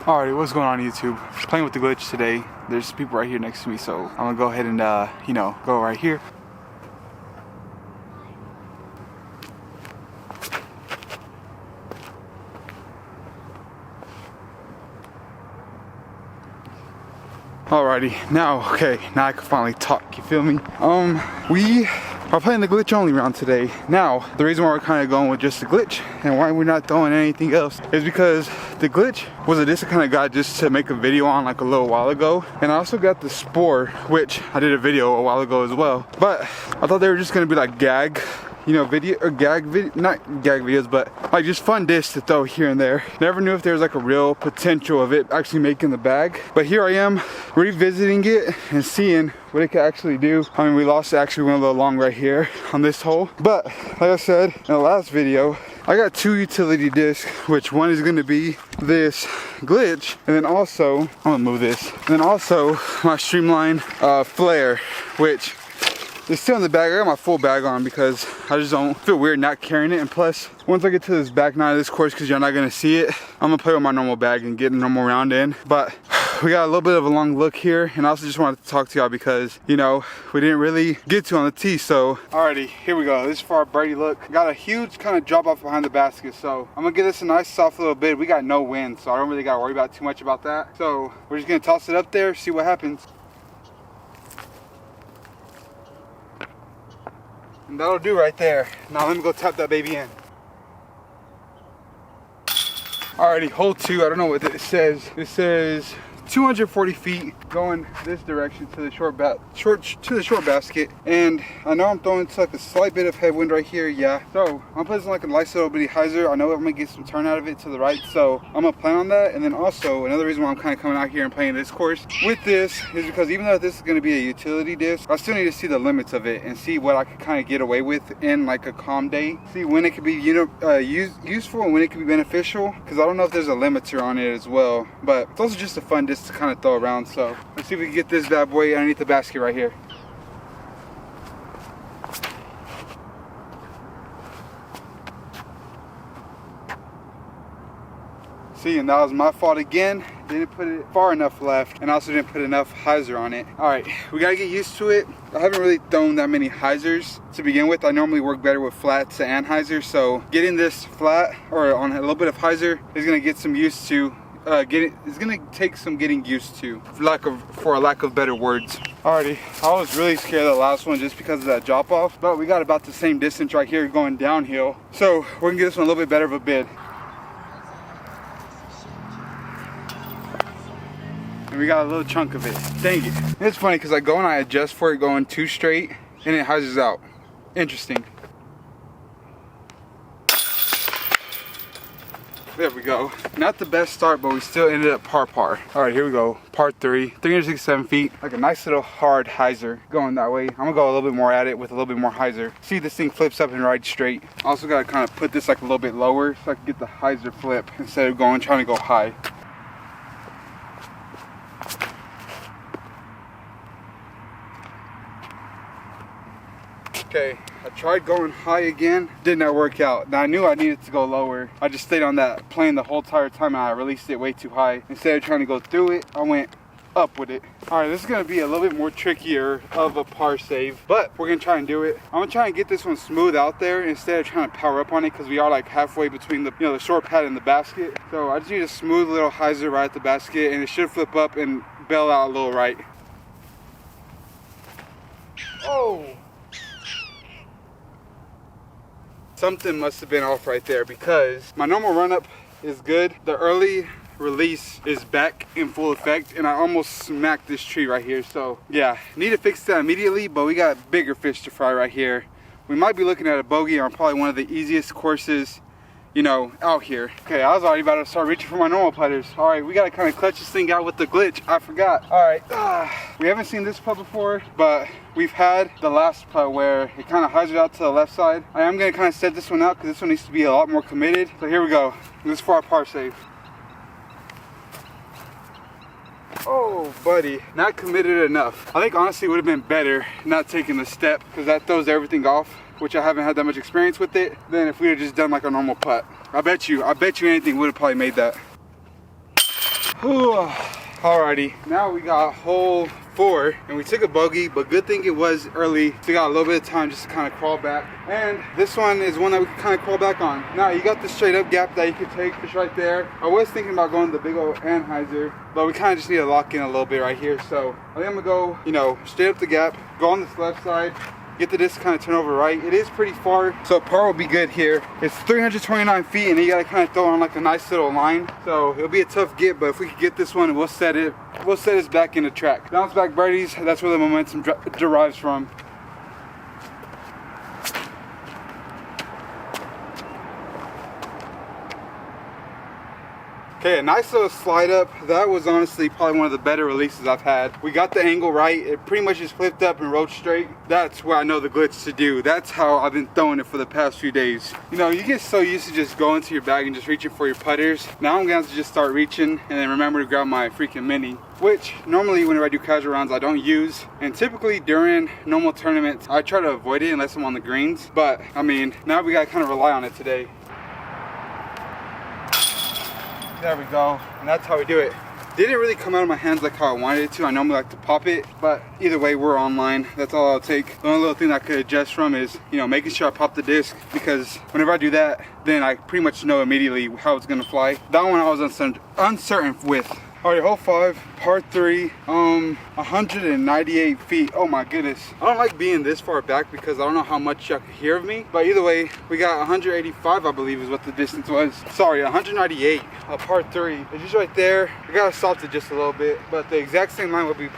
Alrighty, what's going on YouTube? Playing with the glitch today. There's people right here next to me, so I'm gonna go ahead and go right here. Alrighty, now I can finally talk, you feel me? We are playing the glitch only round today. Now, the reason why we're kind of going with just the glitch and why we're not throwing anything else is because the glitch was a disc I kind of got just to make a video on like a little while ago. And I also got the Spore, which I did a video a while ago as well. But I thought they were just gonna be like gag, video or not gag videos, but like just fun discs to throw here and there. Never knew if there was like a real potential of it actually making the bag. But here I am revisiting it and seeing what it could actually do. I mean, we lost it, actually went a little long right here on this hole. But like I said in the last video, I got two utility discs, which one is gonna be this glitch, and then also, I'm gonna move this, and then also my Streamline flare, which it's still in the bag. I got my full bag on because I just don't feel weird not carrying it. And plus, once I get to this back nine of this course, because you're not gonna see it, I'm gonna play with my normal bag and get a normal round in. But we got a little bit of a long look here, and I also just wanted to talk to y'all because, we didn't really get to on the tee. So, alrighty, here we go. This is for our birdie look. Got a huge kind of drop off behind the basket, so I'm gonna give this a nice soft little bit. We got no wind, so I don't really gotta worry about too much about that. So we're just gonna toss it up there, see what happens. And that'll do right there. Now let me go tap that baby in. Alrighty, hole 2, I don't know what it says. It says 240 feet going this direction to the short basket, and I know I'm throwing to like a slight bit of headwind right here, yeah. So I'm putting like a nice little bitty hyzer. I know I'm gonna get some turn out of it to the right, so I'm gonna plan on that. And then also another reason why I'm kind of coming out here and playing this course with this is because even though this is gonna be a utility disc, I still need to see the limits of it and see what I could kind of get away with in like a calm day. See when it could be useful and when it could be beneficial, because I don't know if there's a limiter on it as well. But it's also just a fun disc to kind of throw around. So let's see if we can get this bad boy underneath the basket right here. See, and that was my fault again. Didn't put it far enough left, and also didn't put enough hyzer on it. All right, we gotta get used to it. I haven't really thrown that many hyzers to begin with. I normally work better with flats and hyzer, so getting this flat or on a little bit of hyzer is gonna get some used to. It's gonna take some getting used to, for a lack of better words. Alrighty, I was really scared of the last one just because of that drop off, but we got about the same distance right here going downhill, so we're gonna get this one a little bit better of a bid. And we got a little chunk of it. Dang it. It's funny because I go and I adjust for it going too straight and it hyzers out. Interesting. There we go. Not the best start, but we still ended up par. All right, here we go. Par 3, 367 feet. Like a nice little hard hyzer going that way. I'm gonna go a little bit more at it with a little bit more hyzer. See, this thing flips up and rides straight. Also gotta kind of put this like a little bit lower so I can get the hyzer flip instead of trying to go high. Okay, I tried going high again, did not work out. Now I knew I needed to go lower. I just stayed on that plane the whole entire time and I released it way too high. Instead of trying to go through it, I went up with it. All right, this is gonna be a little bit more trickier of a par save, but we're gonna try and do it. I'm gonna try and get this one smooth out there instead of trying to power up on it, because we are like halfway between the the short pad and the basket. So I just need a smooth little hyzer right at the basket, and it should flip up and bail out a little right. Oh! Something must have been off right there, because my normal run up is good. The early release is back in full effect, and I almost smacked this tree right here. So yeah, need to fix that immediately, but we got bigger fish to fry right here. We might be looking at a bogey on probably one of the easiest courses out here. Okay, I was already about to start reaching for my normal putters. All right, we gotta kind of clutch this thing out with the glitch. I forgot. All right, we haven't seen this putt before, but we've had the last putt where it kind of hyzered out to the left side. I am gonna kind of set this one out because this one needs to be a lot more committed. So here we go. This is for our par save. Oh, buddy, not committed enough. I think honestly it would have been better not taking the step, because that throws everything off, which I haven't had that much experience with it, than if we had just done like a normal putt. I bet you anything would have probably made that. Alrighty, now we got hole 4 and we took a bogey, but good thing it was early, so we got a little bit of time just to kind of crawl back. And this one is one that we can kind of crawl back on. Now you got the straight up gap that you could take just right there. I was thinking about going to the big old Anheuser, but we kind of just need to lock in a little bit right here. So I think I'm gonna go, you know, straight up the gap, go on this left side, get the disc kind of turn over right. It is pretty far, so par will be good here. It's 329 feet and you gotta kind of throw on like a nice little line. So it'll be a tough get, but if we could get this one, we'll set this back in the track. Bounce back birdies, that's where the momentum derives from. Okay, a nice little slide up. That was honestly probably one of the better releases I've had. We got the angle right. It pretty much just flipped up and rode straight. That's what I know the glitch to do. That's how I've been throwing it for the past few days. You know, you get so used to just going to your bag and just reaching for your putters. Now I'm gonna have to just start reaching and then remember to grab my freaking mini, which normally whenever I do casual rounds I don't use. And typically during normal tournaments I try to avoid it unless I'm on the greens. But I mean, now we gotta kind of rely on it today. There we go, and that's how we do it. Didn't really come out of my hands like how I wanted it to. I normally like to pop it, but either way, we're online. That's all I'll take. The only little thing that I could adjust from is, you know, making sure I pop the disc, because whenever I do that, then I pretty much know immediately how it's gonna fly. That one I was uncertain with. Alright, hole 5, par 3, 198 feet. Oh my goodness. I don't like being this far back because I don't know how much y'all can hear of me. But either way, we got 185, I believe is what the distance was. Sorry, 198, par 3. It's just right there. We gotta soft it just a little bit, but the exact same line will be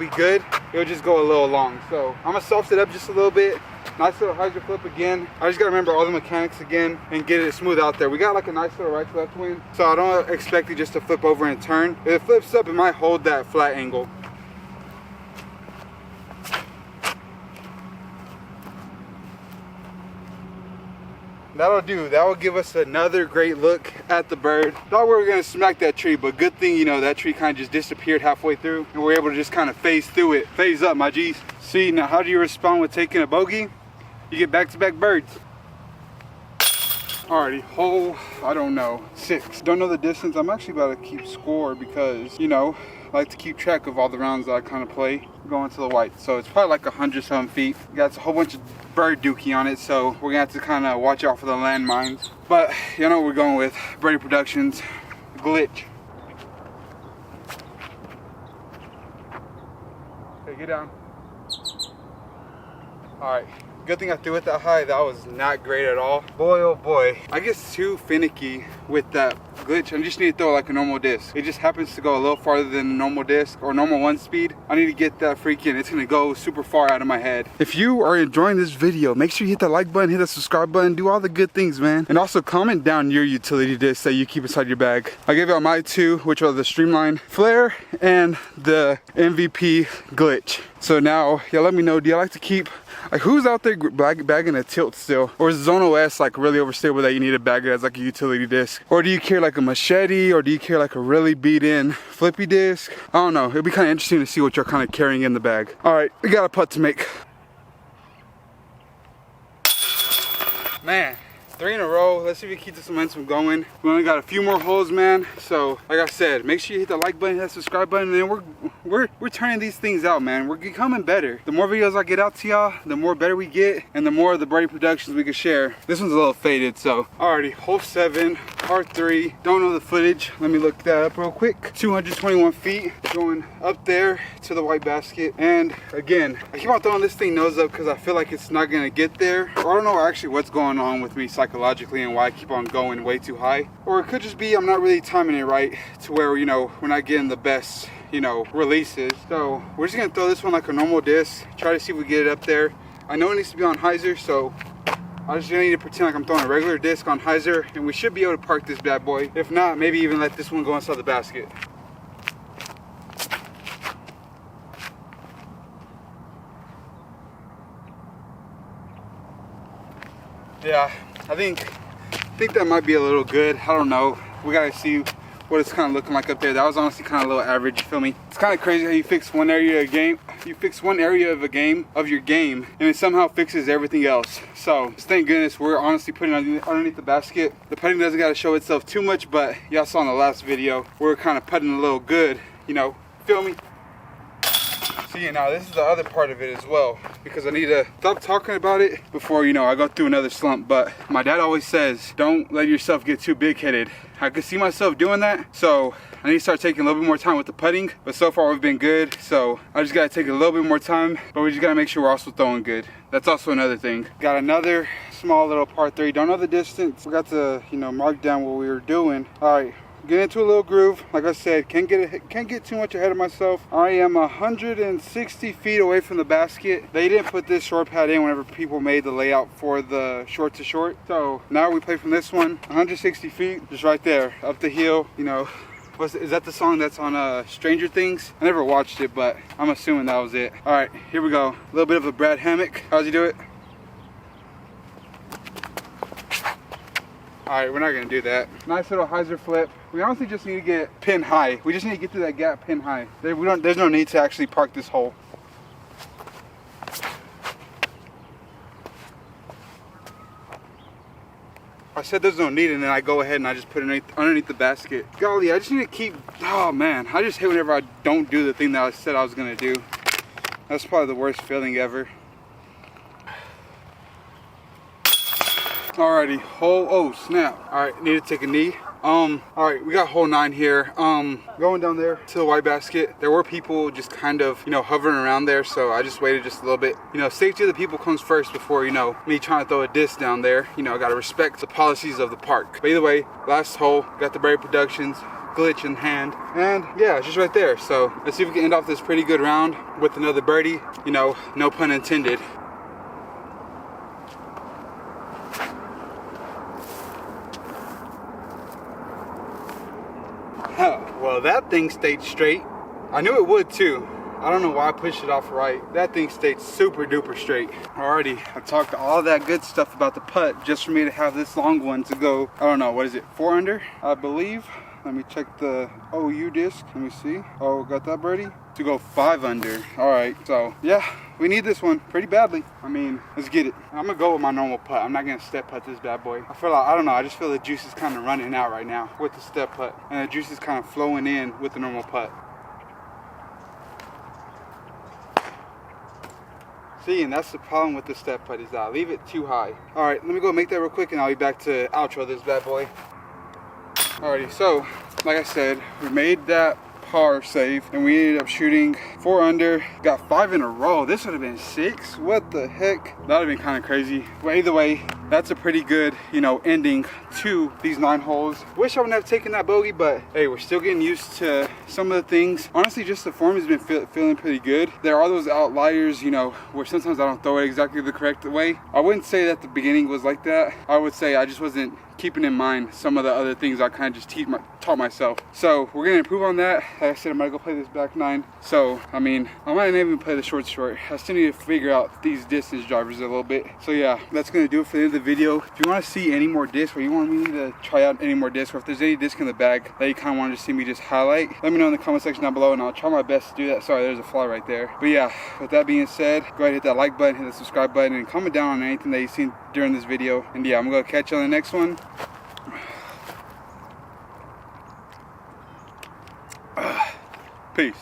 good. It'll just go a little long. So I'm gonna soft it up just a little bit. Nice little hyzer flip again. I just gotta remember all the mechanics again and get it smooth out there. We got like a nice little right to left wind, so I don't expect it just to flip over and turn. If it flips up, it might hold that flat angle. That'll do. That will give us another great look at the bird. Thought we were gonna smack that tree, but good thing, you know, that tree kind of just disappeared halfway through and we're able to just kind of phase through it. Phase up, my G's. See, now how do you respond with taking a bogey? You get back-to-back birds. Alrighty, hole, I don't know, 6. Don't know the distance. I'm actually about to keep score because, you know, I like to keep track of all the rounds that I kind of play going to the white. So it's probably like 100-some feet. Got a whole bunch of bird dookie on it, so we're gonna have to kind of watch out for the landmines. But you know what we're going with, Brady Productions, glitch. Okay, get down. Alright. Good thing I threw it that high. That was not great at all. Boy, oh boy. I get too finicky with that glitch. I just need to throw like a normal disc. It just happens to go a little farther than a normal disc or normal 1 speed. I need to get that freaking, it's gonna go super far out of my head. If you are enjoying this video, make sure you hit that like button, hit that subscribe button, do all the good things, man. And also comment down your utility disc that you keep inside your bag. I gave out my 2, which are the Streamline Flare and the MVP glitch. So now, yeah, let me know, do you like to keep, like, who's out there bagging a tilt still? Or is Zone OS like really overstable that you need to bag it as like a utility disc? Or do you carry like a machete, or do you carry like a really beat in flippy disc? I don't know, it'd be kind of interesting to see what you're kind of carrying in the bag. All right, we got a putt to make. Man. 3 in a row. Let's see if we can keep this momentum going. We only got a few more holes, man. So, like I said, make sure you hit the like button, hit that subscribe button, and then we're turning these things out, man. We're becoming better. The more videos I get out to y'all, the more better we get, and the more of the Brady Productions we can share. This one's a little faded, so. Alrighty, hole 7, par 3. Don't know the footage. Let me look that up real quick. 221 feet, going up there to the white basket. And again, I keep on throwing this thing nose up because I feel like it's not gonna get there. Or I don't know actually what's going on with me psychologically and why I keep on going way too high. Or it could just be I'm not really timing it right to where, you know, we're not getting the best, you know, releases. So we're just gonna throw this one like a normal disc, try to see if we get it up there. I know it needs to be on hyzer, so I just need to pretend like I'm throwing a regular disc on hyzer, and we should be able to park this bad boy. If not, maybe even let this one go inside the basket. Yeah, I think that might be a little good. I don't know. We gotta see what it's kind of looking like up there. That was honestly kind of a little average, you feel me? It's kind of crazy how you fix one area of a game, of your game, and it somehow fixes everything else. So thank goodness we're honestly putting it underneath the basket. The putting doesn't got to show itself too much, but y'all saw in the last video, we're kind of putting a little good, you know, feel me? See, now this is the other part of it as well, because I need to stop talking about it before, you know, I go through another slump. But my dad always says, don't let yourself get too big-headed. I could see myself doing that, so I need to start taking a little bit more time with the putting. But so far we've been good, so I just gotta take a little bit more time, but we just gotta make sure we're also throwing good. That's also another thing. Got another small little par 3. Don't know the distance. We got to, you know, mark down what we were doing. All right. Get into a little groove. Like I said, can't get too much ahead of myself. I am 160 feet away from the basket. They didn't put this short pad in whenever people made the layout for the short to short. So now we play from this one, 160 feet, just right there, up the hill. You know, is that the song that's on Stranger Things? I never watched it, but I'm assuming that was it. All right, here we go. A little bit of a Brad Hammock. How's he do it? All right, we're not gonna do that. Nice little hyzer flip. We honestly just need to get pin high. We just need to get through that gap pin high. There's no need to actually park this hole. I said there's no need, and then I go ahead and I just put it underneath the basket. Golly, I just need to keep, oh man, I just hate whenever I don't do the thing that I said I was gonna do. That's probably the worst feeling ever. Alrighty, hole, oh snap. Alright, need to take a knee. Alright, we got hole 9 here. Going down there to the white basket. There were people just kind of, you know, hovering around there, so I just waited just a little bit. You know, safety of the people comes first before, you know, me trying to throw a disc down there. You know, I gotta respect the policies of the park. But either way, last hole, got the Berry Productions glitch in hand, and yeah, it's just right there. So let's see if we can end off this pretty good round with another birdie, you know, no pun intended. Well, that thing stayed straight. I knew it would too. I don't know why I pushed it off right. That thing stayed super duper straight. Alrighty, I talked all that good stuff about the putt just for me to have this long one to go, I don't know, what is it, 4 under, I believe. Let me check the OU disc. Let me see. Oh, got that birdie? To go 5 under. Alright, so yeah, we need this one pretty badly. I mean, let's get it. I'm gonna go with my normal putt. I'm not gonna step putt this bad boy. I feel like, I don't know, I just feel the juice is kind of running out right now with the step putt. And the juice is kind of flowing in with the normal putt. See, and that's the problem with the step putt is that I leave it too high. Alright, let me go make that real quick and I'll be back to outro this bad boy. Alrighty, so like I said, we made that par save and we ended up shooting 4 under, got 5 in a row. This would have been 6. What the heck? That would have been kind of crazy. But either way, that's a pretty good, you know, ending to these 9 holes. Wish I wouldn't have taken that bogey, but hey, we're still getting used to some of the things. Honestly, just the form has been feeling pretty good. There are those outliers, you know, where sometimes I don't throw it exactly the correct way. I wouldn't say that the beginning was like that. I would say I just wasn't keeping in mind some of the other things I kind of just taught myself. So we're gonna improve on that. Like I said, I'm gonna go play this back 9. So I mean, I might not even play the short. I still need to figure out these distance drivers a little bit. So yeah, that's gonna do it for the end of the video. If you want to see any more discs, or you want me to try out any more discs, or if there's any disc in the bag that you kind of want to see me just highlight, let me know in the comment section down below and I'll try my best to do that. Sorry, there's a fly right there. But yeah, with that being said, go ahead and hit that like button, hit the subscribe button, and comment down on anything that you've seen during this video. And yeah, I'm gonna catch you on the next one. Peace.